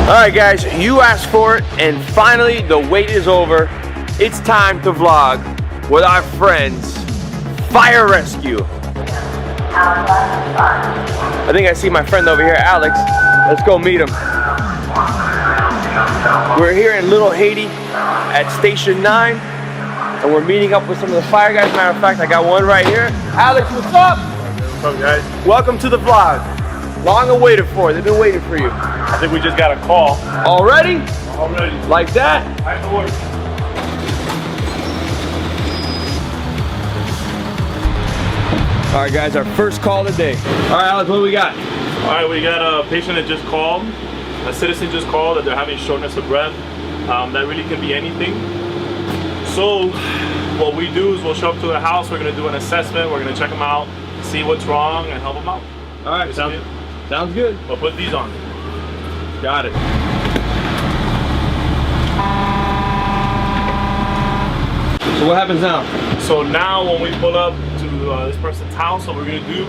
Alright guys, you asked for it, and finally the wait is over. It's time to vlog with our friends, Fire Rescue. I think I see my friend over here, Alex. Let's go meet him. We're here in Little Haiti at Station 9, and we're meeting up with some of the fire guys. Matter of fact, I got one right here. Alex, what's up? What's up, guys? Welcome to the vlog. Long awaited for. They've been waiting for you. I think we just got a call. Already? Already. Like that? I have to work. All right, guys, our first call of the day. All right, Alex, what do we got? All right, we got a patient that just called. A citizen just called that they're having shortness of breath. That really can be anything. So what we do is we'll show up to the house. We're gonna do an assessment. We're gonna check them out, see what's wrong, and help them out. All right, sounds good. We'll put these on. Got it. So what happens now? So now when we pull up to this person's house, what we're gonna do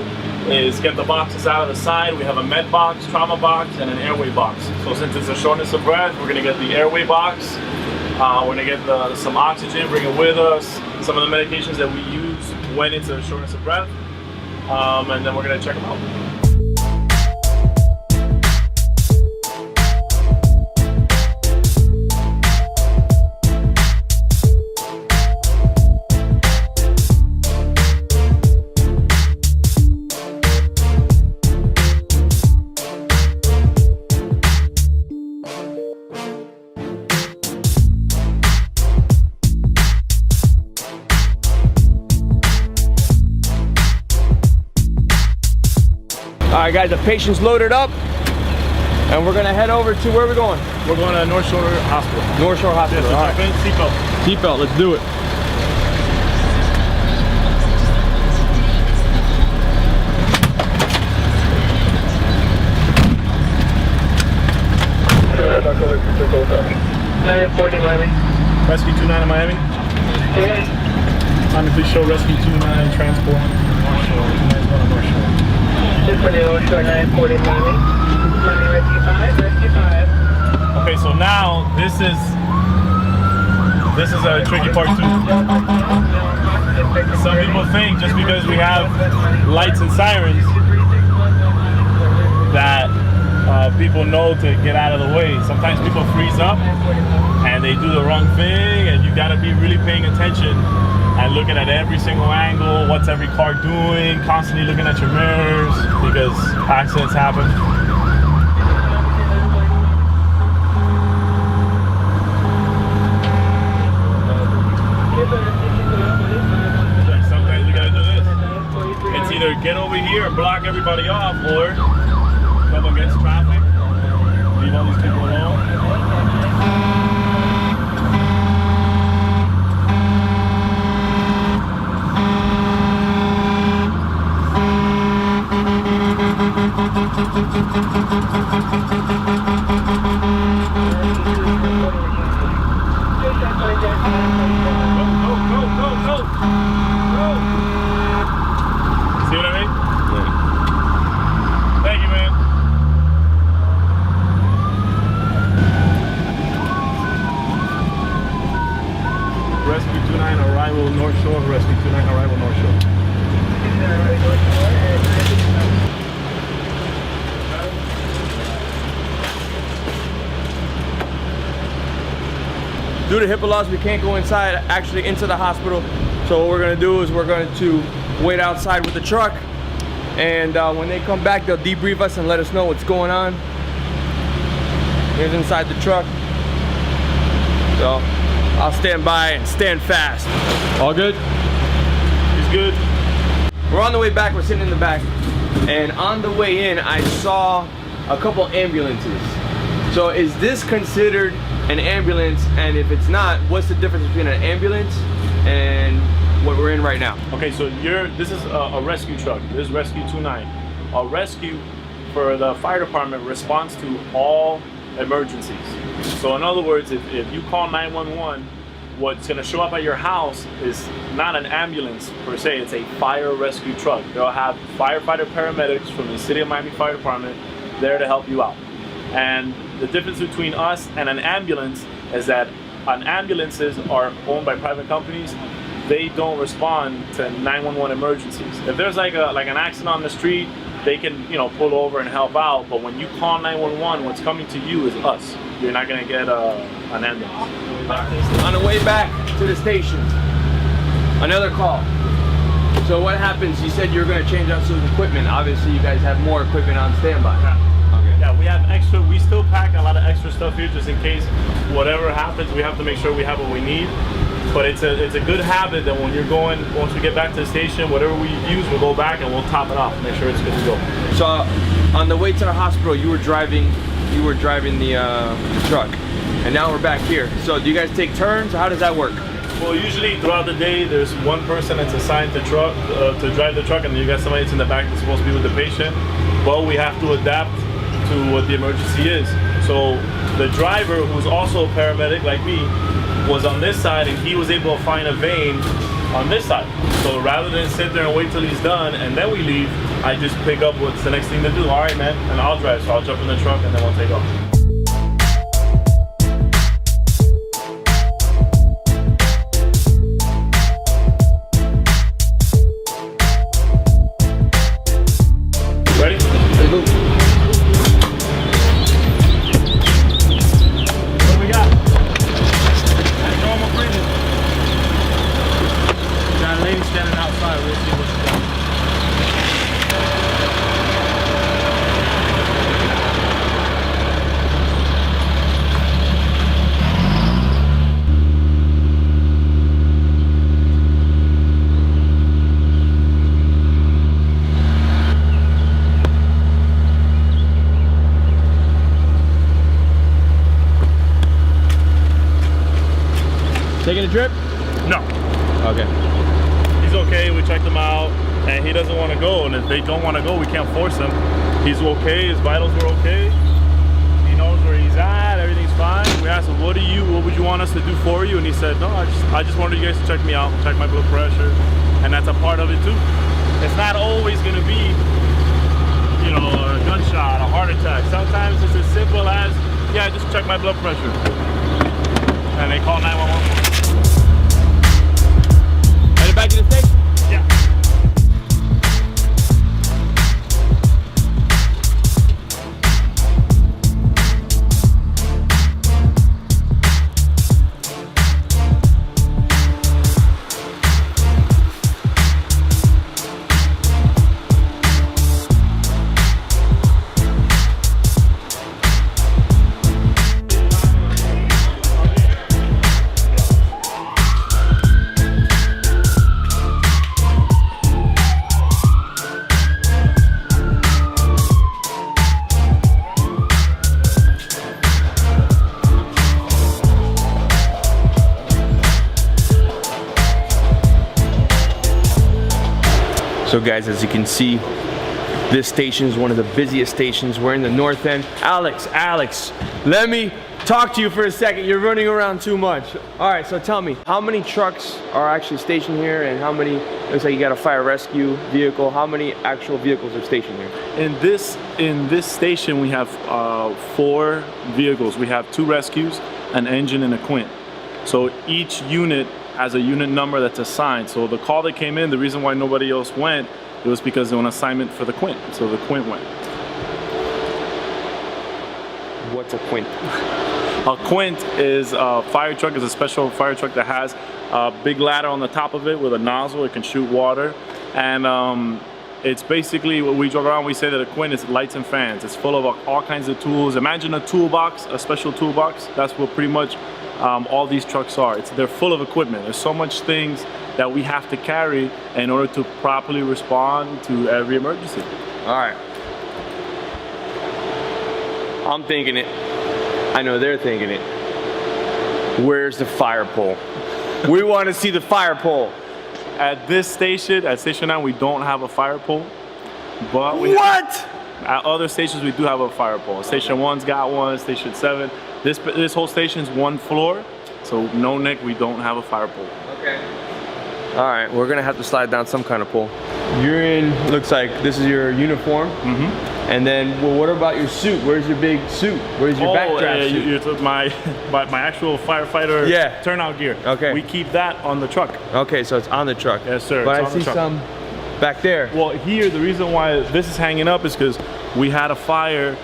is get the boxes out of the side. We have a med box, trauma box, and an airway box. So since it's a shortness of breath, we're gonna get the airway box. We're gonna get some oxygen, bring it with us, some of the medications that we use when it's a shortness of breath, and then we're gonna check them out. All right, guys, the patient's loaded up, and we're gonna head over to where we're going. We're going to North Shore Hospital. North Shore Hospital. Yes, All right. seatbelt. Seatbelt, let's do it. Rescue 29 in Miami. Time to please show Rescue 29 transport. North Shore. 29 going to North Shore. North Shore 940 Miami. Miami Rescue 5, Rescue 5. Okay, so now this is a tricky part too. Some people think just because we have lights and sirens that people know to get out of the way. Sometimes people freeze up and they do the wrong thing, and you gotta be really paying attention and looking at every single angle, what's every car doing, constantly looking at your mirrors because accidents happen. Sometimes we gotta do this. It's either get over here and block everybody off, or come against traffic, leave all these people alone. Go. See what I mean? Yeah. Thank you, man. Rescue 29 arrival North Shore. Rescue 29 arrival North Shore. Due to HIPAA laws, we can't go inside, actually into the hospital. So what we're gonna do is we're going to wait outside with the truck, and when they come back, they'll debrief us and let us know what's going on. Here's inside the truck. So I'll stand by and stand fast. All good? He's good. We're on the way back, we're sitting in the back, and on the way in, I saw a couple ambulances. So is this considered an ambulance? And if it's not, what's the difference between an ambulance and what we're in right now? Okay, so this is a rescue truck. This is Rescue 29. A rescue for the fire department responds to all emergencies. So in other words, if you call 911, what's going to show up at your house is not an ambulance per se, it's a fire rescue truck. They'll have firefighter paramedics from the City of Miami Fire Department there to help you out. And the difference between us and an ambulance is that ambulances are owned by private companies. They don't respond to 911 emergencies. If there's like an accident on the street, they can, you know, pull over and help out. But when you call 911, what's coming to you is us. You're not gonna get an ambulance. On the way back to the station, another call. So what happens? You said you're going to change out some equipment. Obviously, you guys have more equipment on standby. Okay. Yeah, we have extra. We still pack a lot of extra stuff here just in case whatever happens. We have to make sure we have what we need. But it's a good habit that when you're going, once we get back to the station, whatever we use, we'll go back and we'll top it off, make sure it's good to go. So on the way to the hospital, you were driving the truck, and now we're back here. So do you guys take turns? How does that work? Well, usually throughout the day, there's one person that's assigned to drive the truck, and you got somebody that's in the back that's supposed to be with the patient. But we have to adapt to what the emergency is. So the driver, who's also a paramedic like me, was on this side, and he was able to find a vein on this side. So rather than sit there and wait till he's done and then we leave, I just pick up what's the next thing to do. All right, man, and I'll drive. So I'll jump in the truck and then we'll take off. Ready? Let's go. What do we got? Normal breathing. Got a lady standing outside. We'll see what she does. Taking a trip? No. Okay. He's okay, we checked him out, and he doesn't want to go, and if they don't want to go, we can't force him. He's okay, his vitals were okay, he knows where he's at, everything's fine. We asked him, what would you want us to do for you? And he said, no, I just wanted you guys to check me out, check my blood pressure, and that's a part of it too. It's not always going to be, you know, a gunshot, a heart attack. Sometimes it's as simple as, yeah, just check my blood pressure. And they call 911. Headed back to the station? Yeah. So guys, as you can see, this station is one of the busiest stations. We're in the north end. Alex, let me talk to you for a second. You're running around too much. All right, so tell me, how many trucks are actually stationed here, and how many, looks like you got a fire rescue vehicle, how many actual vehicles are stationed here? In this station, we have 4 vehicles. We have 2 rescues, an engine, and a quint. So each unit has a unit number that's assigned. So the call that came in, the reason why nobody else went, it was because they were on assignment for the quint. So the quint went. What's a quint? A quint is a fire truck, is a special fire truck that has a big ladder on the top of it with a nozzle. It can shoot water. And it's basically what we joke around. We say that a quint is lights and fans. It's full of all kinds of tools. Imagine a toolbox, a special toolbox. That's what pretty much all these trucks are. They're full of equipment. There's so much things that we have to carry in order to properly respond to every emergency. All right. I'm thinking it. I know they're thinking it. Where's the fire pole? We want to see the fire pole. At this station, at Station 9, we don't have a fire pole. But at other stations, we do have a fire pole. Station 1's got one, Station 7. This whole station's 1 floor, so no, Nick, we don't have a fire pole. Okay. All right, we're gonna have to slide down some kind of pole. You're in, looks like this is your uniform. Mm-hmm. And then, well, what about your suit? Where's your big suit? Where's your backdraft suit? You're talking my actual firefighter turnout gear. Okay. We keep that on the truck. Okay, so it's on the truck. Yes, sir. But it's I on the see truck. some back there. Well, here, the reason why this is hanging up is because we had a fire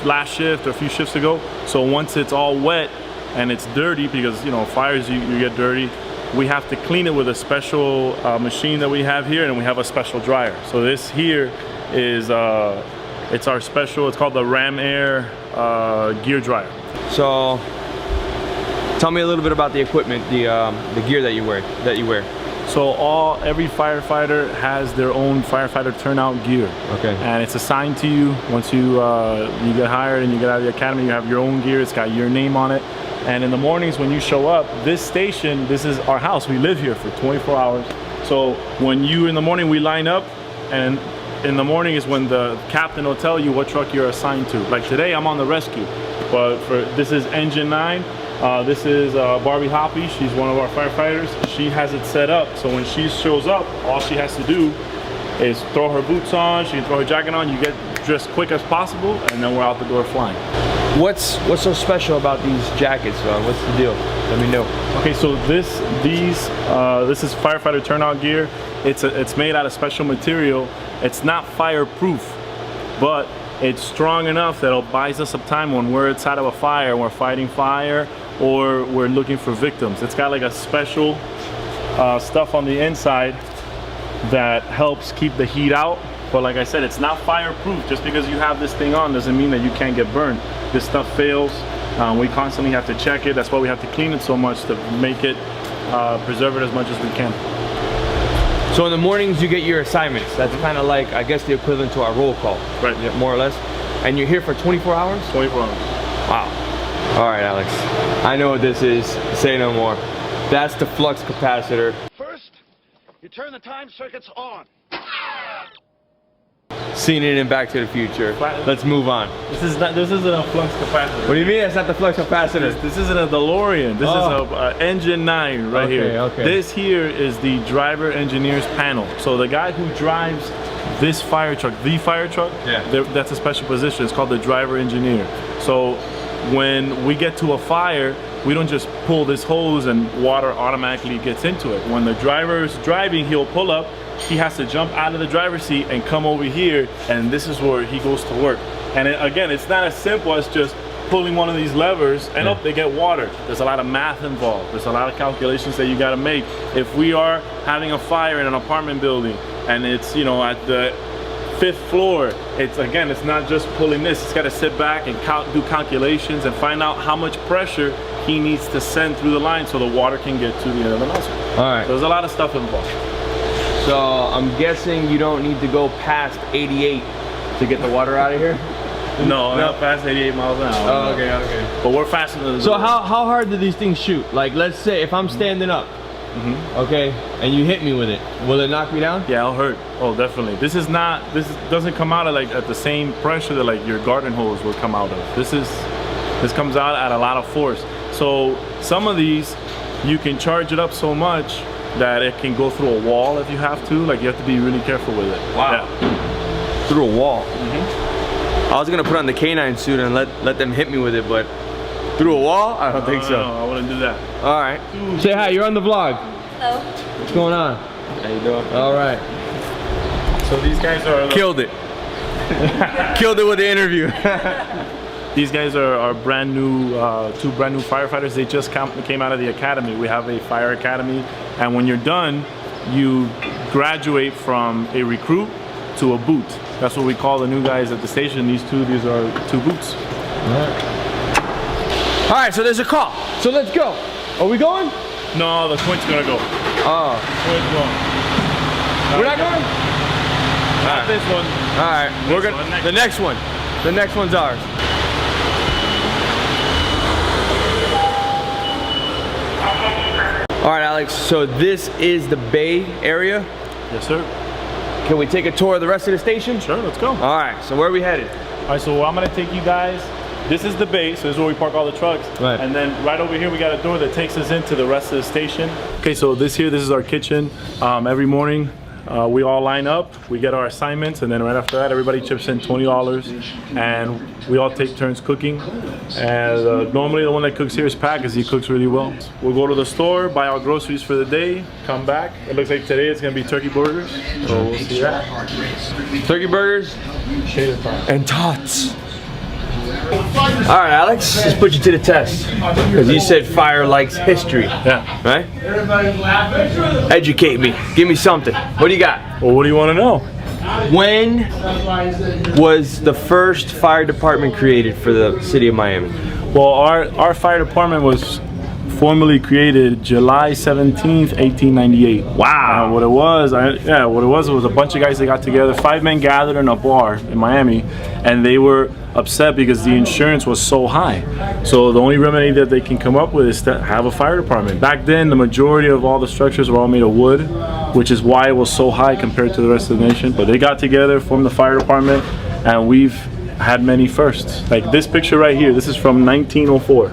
last shift or a few shifts ago. So once it's all wet and it's dirty, because, you know, fires, you get dirty, we have to clean it with a special machine that we have here, and we have a special dryer. So this here is, it's our special, it's called the Ram Air gear dryer. So, tell me a little bit about the equipment, the gear that you wear. So every firefighter has their own firefighter turnout gear. Okay. And it's assigned to you. Once you get hired and you get out of the academy, you have your own gear. It's got your name on it. And in the mornings when you show up, this station, this is our house. We live here for 24 hours. So when you, in the morning, we line up, and in the morning is when the captain will tell you what truck you're assigned to. Like today, I'm on the rescue, but this is Engine 9. This is Barbie Hoppy. She's one of our firefighters. She has it set up, so when she shows up, all she has to do is throw her boots on, she can throw her jacket on, you get dressed quick as possible, and then we're out the door flying. What's so special about these jackets? What's the deal? Let me know. Okay, so this is firefighter turnout gear. It's made out of special material. It's not fireproof, but it's strong enough that it'll buy us some time when we're inside of a fire, we're fighting fire, or we're looking for victims. It's got like a special stuff on the inside that helps keep the heat out. But like I said, it's not fireproof. Just because you have this thing on doesn't mean that you can't get burned. This stuff fails. We constantly have to check it. That's why we have to clean it so much, to make it, preserve it as much as we can. So in the mornings you get your assignments. That's kind of like, I guess, the equivalent to our roll call. Right. Yeah, more or less. And you're here for 24 hours? 24 hours. Wow. All right, Alex. I know what this is. Say no more. That's the flux capacitor. First, you turn the time circuits on. Seen it in Back to the Future. Let's move on. This isn't a flux capacitor. What do you mean that's not the flux capacitor? This isn't a DeLorean. This is a Engine 9 right here. Okay. This here is the driver engineer's panel. So the guy who drives this fire truck, that's a special position. It's called the driver engineer. So when we get to a fire, we don't just pull this hose and water automatically gets into it. When the driver is driving, he'll pull up. He has to jump out of the driver's seat and come over here, and this is where he goes to work. And again, it's not as simple as just pulling one of these levers and they get water. There's a lot of math involved. There's a lot of calculations that you gotta make. If we are having a fire in an apartment building and it's, you know, at the 5th floor, it's not just pulling this. It's gotta sit back and do calculations and find out how much pressure he needs to send through the line so the water can get to the end of the nozzle. All right. So there's a lot of stuff involved. So I'm guessing you don't need to go past 88 to get the water out of here? No, not past 88 miles an hour. Oh, okay. But we're faster than the So how hard do these things shoot? Like, let's say if I'm standing up, okay, and you hit me with it, will it knock me down? Yeah, it'll hurt. Oh, definitely. This doesn't come out at the same pressure that like your garden hose will come out of. This comes out at a lot of force. So some of these, you can charge it up so much that it can go through a wall if you have to. Like, you have to be really careful with it. Wow. Yeah. Through a wall. I was gonna put on the K9 suit and let them hit me with it, but through a wall? I don't think so. No, I wouldn't do that. All right. Say hi. You're on the vlog. Hello. What's going on? How you doing? All right. So these guys are Killed it. Killed it with the interview. These guys are brand new, two brand new firefighters. They just came out of the academy. We have a fire academy, and when you're done, you graduate from a recruit to a boot. That's what we call the new guys at the station. These are two boots. All right, so there's a call. So let's go. Are we going? No, the Quint's gonna go. Oh. Quint's going. We're not going? Not this one. All right, we're gonna. The next one. The next one's ours. All right, Alex. So this is the Bay area. Yes, sir. Can we take a tour of the rest of the station? Sure, let's go. All right. So where are we headed? All right, so I'm gonna take you guys. This is the bay, so this is where we park all the trucks. Right. And then right over here, we got a door that takes us into the rest of the station. Okay, so this is our kitchen. Every morning, we all line up, we get our assignments, and then right after that, everybody chips in $20, and we all take turns cooking. And normally the one that cooks here is Pat, because he cooks really well. We'll go to the store, buy our groceries for the day, come back. It looks like today it's gonna be turkey burgers, so we'll see that. Turkey burgers Tater tots. and tots. All right, Alex, let's put you to the test. Because you said fire likes history, Yeah. right? Educate me. Give me something. What do you got? Well, what do you want to know? When was the first fire department created for the city of Miami? Well, our fire department was formally created July 17th, 1898. Wow. What it was a bunch of guys that got together, 5 men gathered in a bar in Miami, and they were upset because the insurance was so high. So the only remedy that they can come up with is to have a fire department. Back then, the majority of all the structures were all made of wood, which is why it was so high compared to the rest of the nation. But they got together, formed the fire department, and we've had many firsts. Like this picture right here, this is from 1904.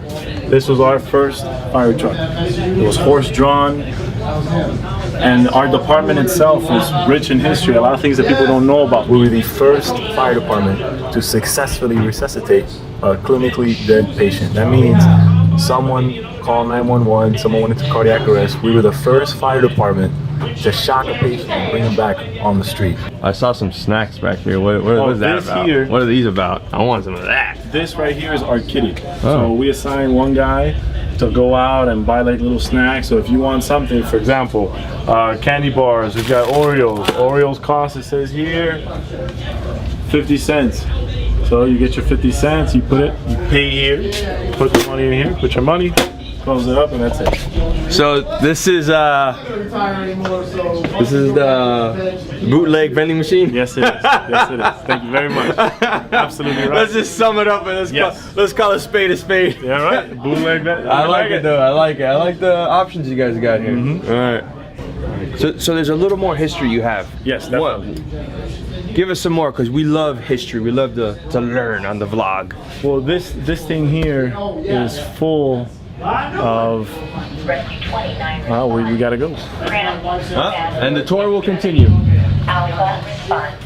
This was our first fire truck. It was horse-drawn, and our department itself is rich in history. A lot of things that people don't know about. We were the first fire department to successfully resuscitate a clinically dead patient. That means someone called 911, someone went into cardiac arrest. We were the first fire department to shock a patient and bring him back on the street. I saw some snacks back here. What is that this about? here- What are these about? I want some of that. This right here is our kitty. Oh. So we assign one guy to go out and buy like little snacks. So if you want something, for example, candy bars, we've got Oreos. Oreos cost, it says here, 50 cents. So you get your 50 cents, you pay here, put the money in here, put your money, close it up, and that's it. So this is the bootleg vending machine. Yes, it is. Yes, it is. Thank you very much. Absolutely right. Let's just sum it up and let's call a spade a spade. Yeah, right. Bootleg. I like it though. I like it. I like the options you guys got here. All right. So there's a little more history you have. Yes, definitely. Give us some more, because we love history. We love to learn on the vlog. Well, this thing here is full of. We gotta go. And the tour will continue. Alpha response.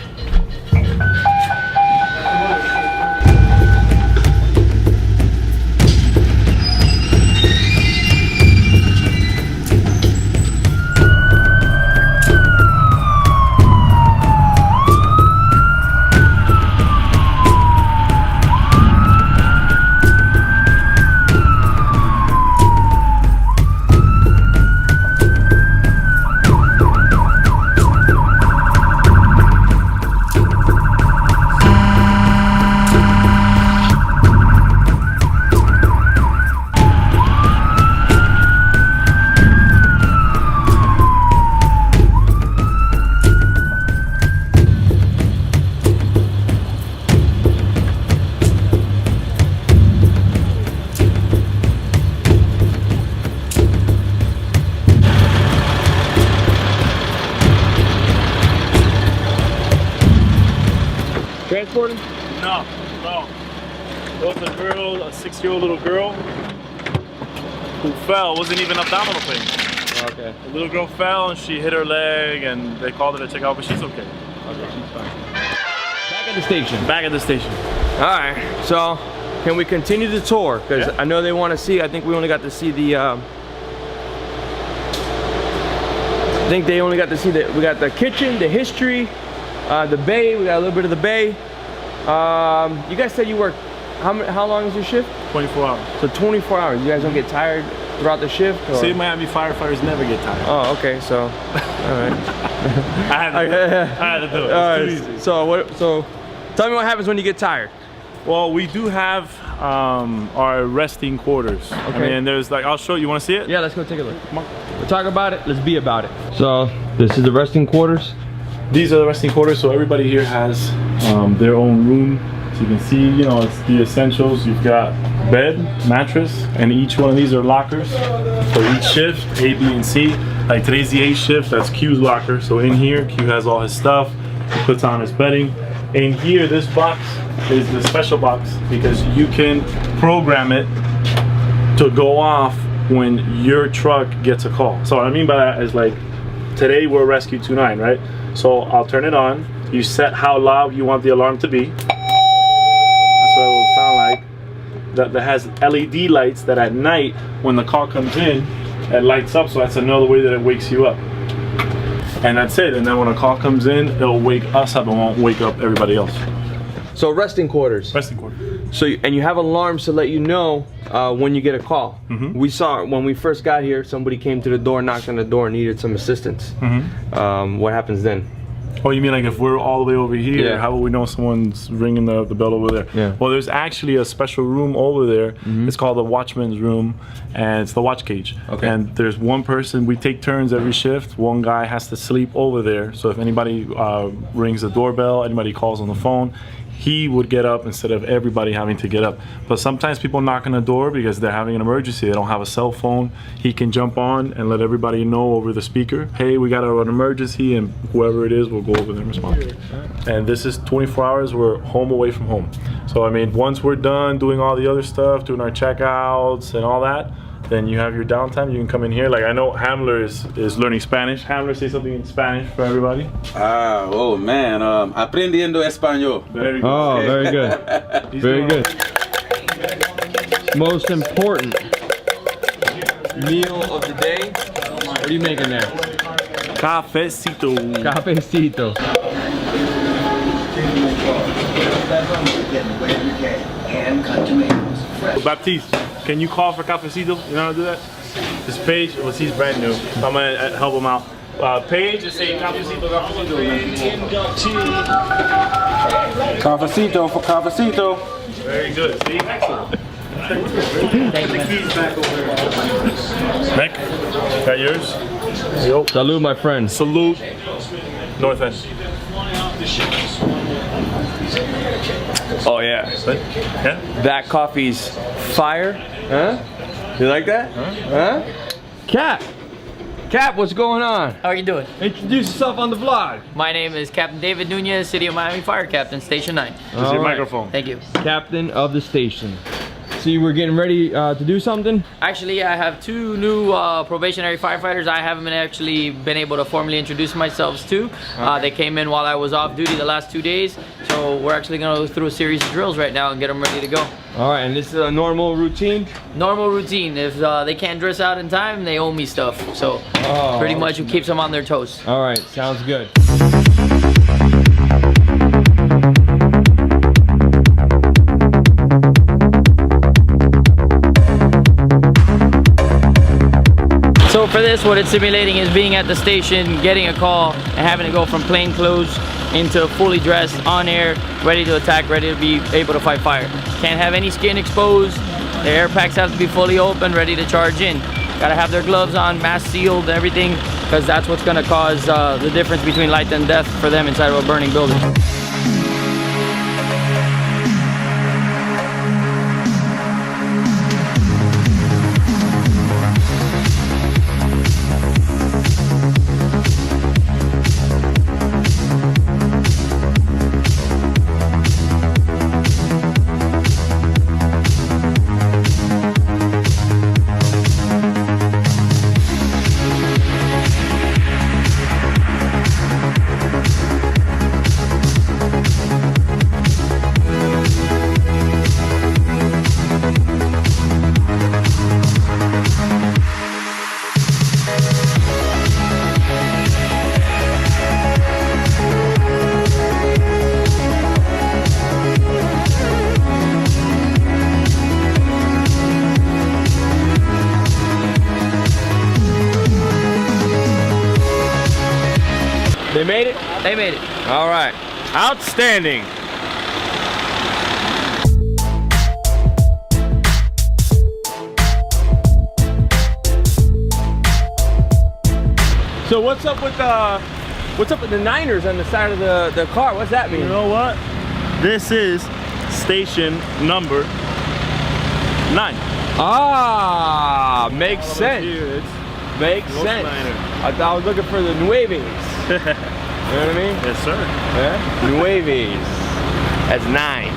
Transporting? No. There was a girl, a 6-year-old little girl, who fell. Wasn't even abdominal pain. Okay. The little girl fell and she hit her leg, and they called her to check out, but she's okay. Okay, she's fine. Back at the station. Back at the station. All right. So, can we continue the tour? Because Yeah. I know they want to see. I think we only got to see the. I think they only got to see we got the kitchen, the history, the bay. We got a little bit of the bay. You guys said you work. How long is your shift? 24 hours. So 24 hours. You guys don't get tired throughout the shift? Or? See, Miami firefighters never get tired. Oh, okay. So, all right. I had to do it. It's All right. too easy. So, tell me what happens when you get tired. Well, we do have our resting quarters. Okay. I mean, there's like, I'll show you. You want to see it? Yeah, let's go take a look. Come on. We'll talk about it. Let's be about it. So, this is the resting quarters. These are the resting quarters, so everybody here has their own room. So you can see, you know, it's the essentials. You've got bed, mattress, and each one of these are lockers for each shift, A, B, and C. Like today's the A shift, that's Q's locker. So in here, Q has all his stuff. He puts on his bedding. In here, this box is the special box because you can program it to go off when your truck gets a call. So what I mean by that is like, today we're Rescue 29, right? So I'll turn it on. You set how loud you want the alarm to be. That's what it will sound like. That has LED lights that at night, when the call comes in, it lights up, so that's another way that it wakes you up. And that's it. And then when a call comes in, it'll wake us up and won't wake up everybody else. So resting quarters. Resting quarter. So and you have alarms to let you know when you get a call. We saw when we first got here, somebody came to the door, knocked on the door, needed some assistance. What happens then? Oh, you mean like if we're all the way over here, Yeah. how will we know someone's ringing the bell over there? Yeah. Well, there's actually a special room over there. It's called the watchman's room, and it's the watch cage. Okay. And there's one person, we take turns every shift. One guy has to sleep over there. So if anybody rings the doorbell, anybody calls on the phone, he would get up instead of everybody having to get up. But sometimes people knock on the door because they're having an emergency. They don't have a cell phone. He can jump on and let everybody know over the speaker, hey, we got an emergency, and whoever it is will go over there and respond. And this is 24 hours, we're home away from home. So I mean, once we're done doing all the other stuff, doing our checkouts and all that, then you have your downtime, you can come in here. Like I know Hamler is learning Spanish. Hamler, say something in Spanish for everybody. Ah, oh man, aprendiendo español. Very good. Oh, very good. He's Very doing- good. Most important meal of the day. What are you making there? Cafecito. Cafecito. Baptiste, can you call for cafecito? You know how to do that? This Paige, well, he's brand new. So I'm gonna help him out. Paige, just say cafecito, cafecito. Cafecito for cafecito. Very good. See, excellent. Nick, got yours? Yo. Salud, my friend. Salute. North End. Oh yeah. Yeah? That coffee's fire. Huh? You like that? Huh? Cap. Cap, what's going on? How are you doing? Introduce yourself on the vlog. My name is Captain David Nunez, City of Miami Fire Captain, Station 9. This is your All right. microphone. Thank you. Captain of the station. See, we're getting ready to do something. Actually, I have two new probationary firefighters I haven't actually been able to formally introduce myself to. They came in while I was off duty the last 2 days. So we're actually going to go through a series of drills right now and get them ready to go. All right, and this is a normal routine. Normal routine. If they can't dress out in time, they owe me stuff. So pretty much it keeps them on their toes. All right, sounds good. So for this, what it's simulating is being at the station, getting a call, and having to go from plain clothes into fully dressed, on air, ready to attack, ready to be able to fight fire. Can't have any skin exposed. The air packs have to be fully open, ready to charge in. Gotta have their gloves on, mask sealed, everything, because that's what's gonna cause the difference between life and death for them inside of a burning building. They made it? They made it. All right. Outstanding. So what's up with the Niners on the side of the car? What's that mean? You know what? This is station number 9. Ah, makes sense. Here, it's Makes Los sense. Niners. I thought I was looking for the Nueves. You know what I mean? Yes, sir. Yeah? Nueves. That's 9.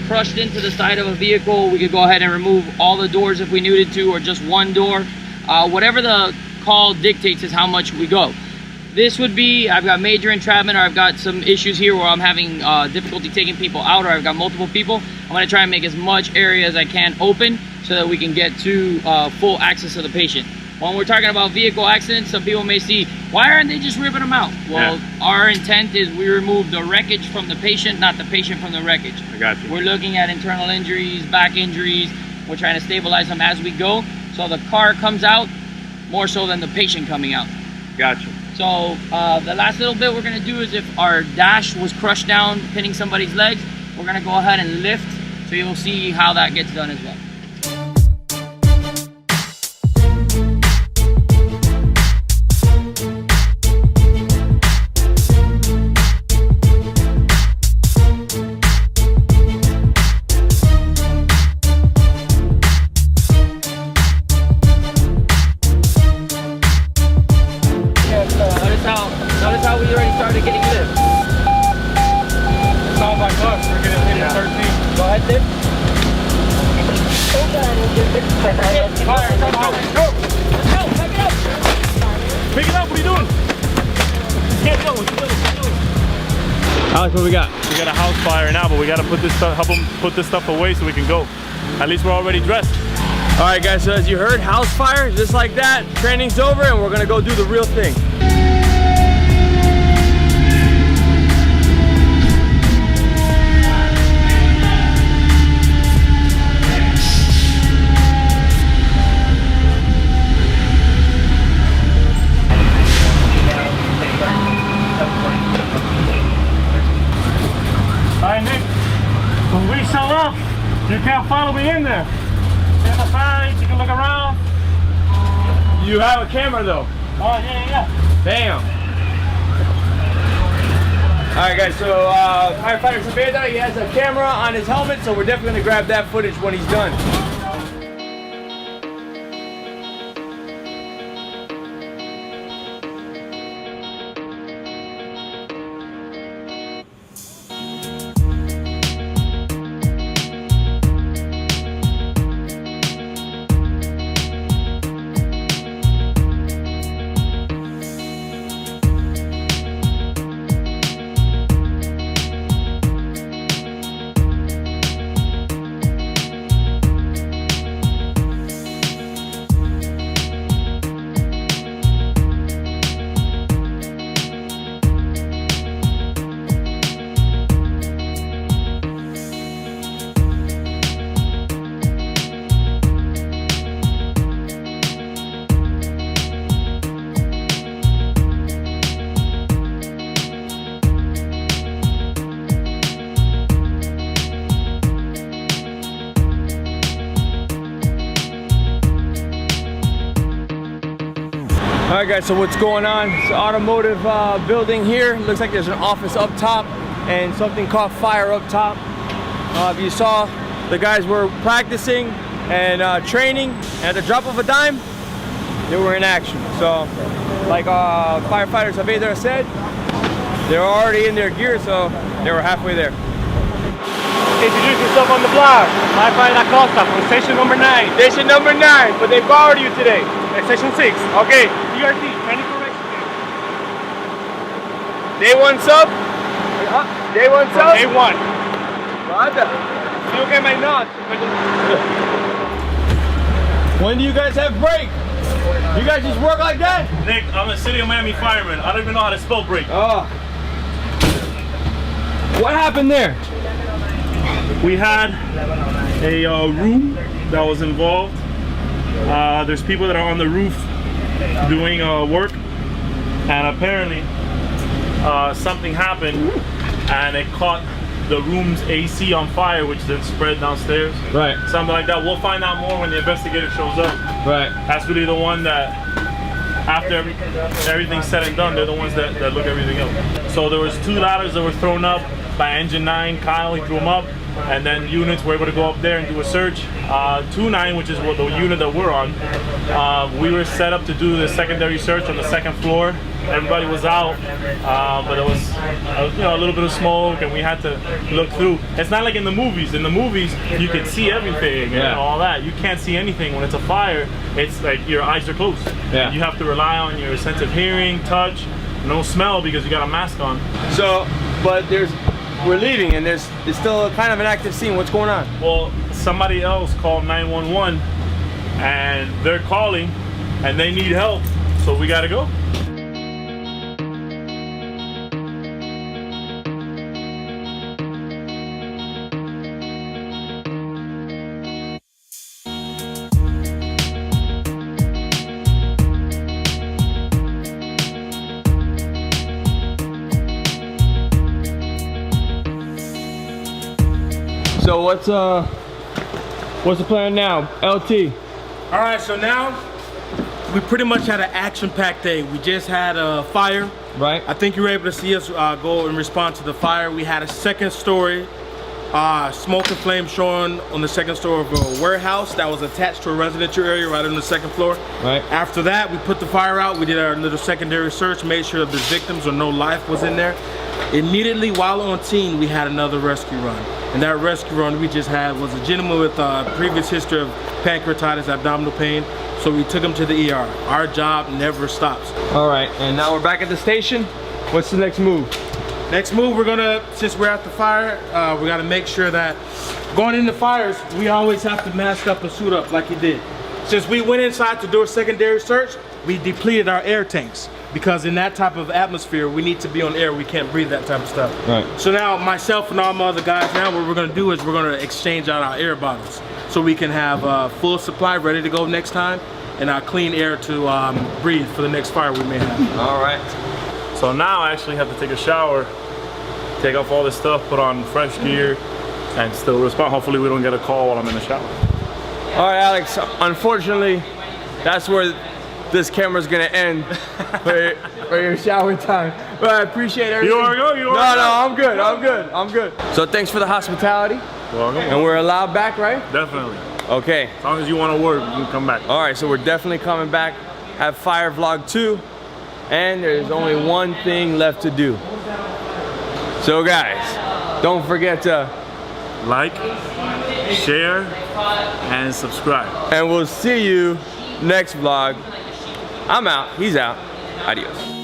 crushed into the side of a vehicle, we could go ahead and remove all the doors if we needed to, or just one door. Whatever the call dictates is how much we go. This would be, I've got major entrapment, or I've got some issues here where I'm having difficulty taking people out, or I've got multiple people. I'm gonna try and make as much area as I can open so that we can get to full access to the patient. When we're talking about vehicle accidents, some people may see, why aren't they just ripping them out? Well, our intent is we remove the wreckage from the patient, not the patient from the wreckage. I got you. We're looking at internal injuries, back injuries. We're trying to stabilize them as we go. So the car comes out more so than the patient coming out. Got you. So the last little bit we're gonna do is if our dash was crushed down, pinning somebody's legs, we're gonna go ahead and lift. So you'll see how that gets done as well. Notice how we already started getting lift. It's all by us. We're getting hit at 13. Go ahead, lift. Fire, come on. Go. Let's go, back it up. Pick it up. What are you doing? Can't go. What you doing? Alex, what we got? We got a house fire now, but we got to put this stuff, help them put this stuff away so we can go. At least we're already dressed. All right, guys, so as you heard, house fire, just like that. Training's over, and we're gonna go do the real thing. Alright, Nick, when we show up, you can't follow me in there. Stay on the side, you can look around. You have a camera, though. Oh, yeah. Damn. All right, guys, so firefighter Cepeda, he has a camera on his helmet, so we're definitely gonna grab that footage when he's done. All right, guys, so what's going on? It's an automotive building here. Looks like there's an office up top and something caught fire up top. If you saw, the guys were practicing and training, and at the drop of a dime, they were in action. So, like firefighter Saavedra said, they were already in their gear, so they were halfway there. Introduce yourself on the block. Firefighter Acosta from station number 9. Station number 9, but they borrowed you today. Station 6. Okay. DRT, training correction. Day 1 sub? Day 1 sub? Day 1. Look at my nuts. When do you guys have break? You guys just work like that? Nick, I'm a City of Miami fireman. I don't even know how to spell break. Oh. What happened there? We had a room that was involved. There's people that are on the roof doing work, and apparently something happened and it caught the room's AC on fire, which then spread downstairs. Right. Something like that. We'll find out more when the investigator shows up. Right. That's really the one that, after everything's said and done, they're the ones that look everything up. So there was 2 ladders that were thrown up by Engine 9. Kyle, he threw them up, and then units were able to go up there and do a search. 2-9, which is what the unit that we're on, we were set up to do the secondary search on the 2nd floor everybody was out, but it was you know, a little bit of smoke, and we had to look through. It's not like in the movies. In the movies, you can see everything and all that. You can't see anything when it's a fire. It's like your eyes are closed. Yeah. You have to rely on your sense of hearing, touch, no smell because you got a mask on. So, but we're leaving, and it's still kind of an active scene. What's going on? Well, somebody else called 911, and they're calling, and they need help, so we gotta go. So what's the plan now, LT? All right, so now we pretty much had an action-packed day. We just had a fire. Right. I think you were able to see us go and respond to the fire. We had a second story, smoke and flame showing on the second story of a warehouse that was attached to a residential area right on the second floor. Right. After that, we put the fire out. We did our little secondary search, made sure the victims or no life was in there. Immediately while on scene, we had another rescue run. And that rescue run we just had was a gentleman with a previous history of pancreatitis, abdominal pain. So we took him to the ER. Our job never stops. All right, and now we're back at the station. What's the next move? Next move, we're gonna, since we're at the fire, we gotta make sure that going into fires, we always have to mask up and suit up like he did. Since we went inside to do a secondary search, we depleted our air tanks. Because in that type of atmosphere, we need to be on air. We can't breathe that type of stuff. Right. So now myself and all my other guys, now what we're gonna do is we're gonna exchange out our air bottles. So we can have full supply ready to go next time, and our clean air to breathe for the next fire we may have. All right. So now I actually have to take a shower, take off all this stuff, put on fresh gear, and still respond. Hopefully we don't get a call while I'm in the shower. All right, Alex, unfortunately, that's where this camera's gonna end for your shower time. But I appreciate everything. You wanna go? You wanna No, go? I'm good, I'm good, I'm good. So thanks for the hospitality. Welcome. And we're allowed back, right? Definitely. Okay. As long as you want to work, you can come back. All right, so we're definitely coming back. Have Fire Vlog 2. And there's only one thing left to do. So guys, don't forget to Like, share, and subscribe. and we'll see you next vlog. I'm out, he's out. Adios.